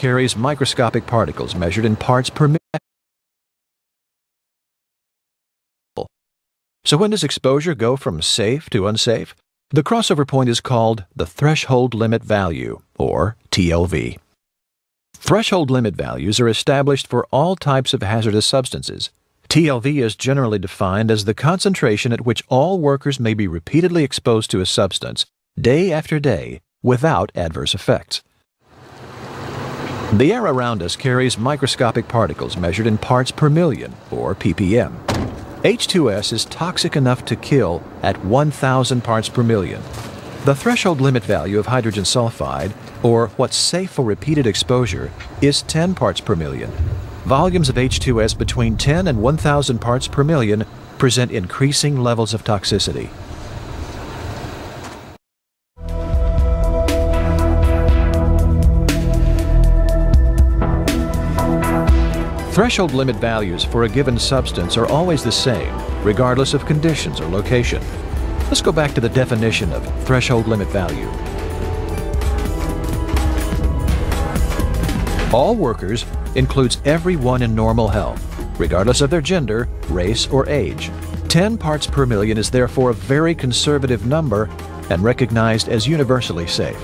carries microscopic particles measured in parts per million. So when does exposure go from safe to unsafe? The crossover point is called the threshold limit value, or TLV. Threshold limit values are established for all types of hazardous substances. TLV is generally defined as the concentration at which all workers may be repeatedly exposed to a substance, day after day, without adverse effects. The air around us carries microscopic particles measured in parts per million, or ppm. H2S is toxic enough to kill at 1,000 parts per million. The threshold limit value of hydrogen sulfide, or what's safe for repeated exposure, is 10 parts per million. Volumes of H2S between 10 and 1,000 parts per million present increasing levels of toxicity. Threshold limit values for a given substance are always the same, regardless of conditions or location. Let's go back to the definition of threshold limit value. All workers includes everyone in normal health, regardless of their gender, race, or age. 10 parts per million is therefore a very conservative number and recognized as universally safe.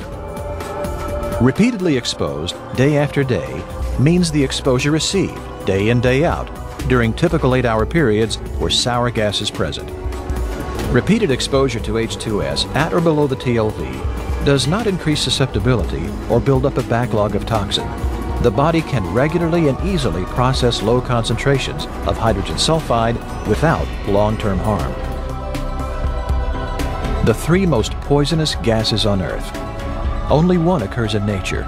Repeatedly exposed, day after day, means the exposure received, day in, day out, during typical 8-hour periods where sour gas is present. Repeated exposure to H2S at or below the TLV does not increase susceptibility or build up a backlog of toxin. The body can regularly and easily process low concentrations of hydrogen sulfide without long-term harm. The 3 most poisonous gases on Earth. Only one occurs in nature,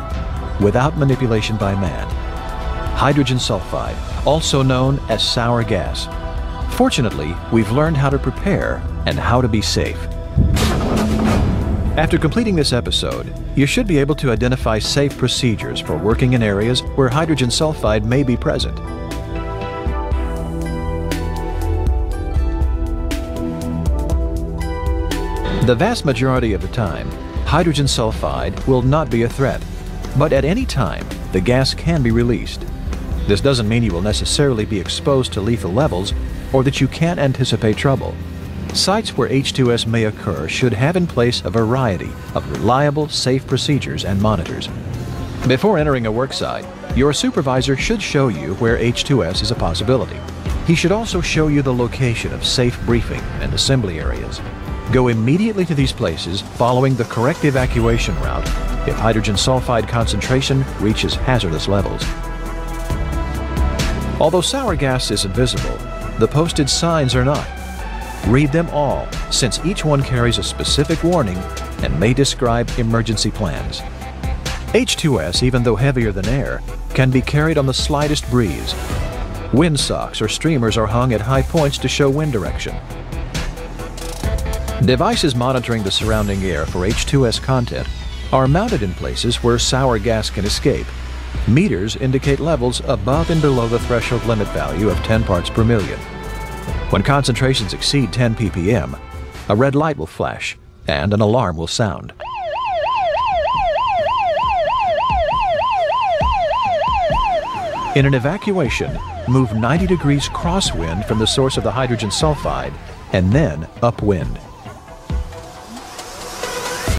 without manipulation by man. Hydrogen sulfide, also known as sour gas. Fortunately, we've learned how to prepare and how to be safe. After completing this episode, you should be able to identify safe procedures for working in areas where hydrogen sulfide may be present. The vast majority of the time, hydrogen sulfide will not be a threat, but at any time, the gas can be released. This doesn't mean you will necessarily be exposed to lethal levels or that you can't anticipate trouble. Sites where H2S may occur should have in place a variety of reliable, safe procedures and monitors. Before entering a work site, your supervisor should show you where H2S is a possibility. He should also show you the location of safe briefing and assembly areas. Go immediately to these places following the correct evacuation route if hydrogen sulfide concentration reaches hazardous levels. Although sour gas is invisible, the posted signs are not. Read them all, since each one carries a specific warning and may describe emergency plans. H2S, even though heavier than air, can be carried on the slightest breeze. Windsocks or streamers are hung at high points to show wind direction. Devices monitoring the surrounding air for H2S content are mounted in places where sour gas can escape. Meters indicate levels above and below the threshold limit value of 10 parts per million. When concentrations exceed 10 ppm, a red light will flash and an alarm will sound. In an evacuation, move 90 degrees crosswind from the source of the hydrogen sulfide and then upwind.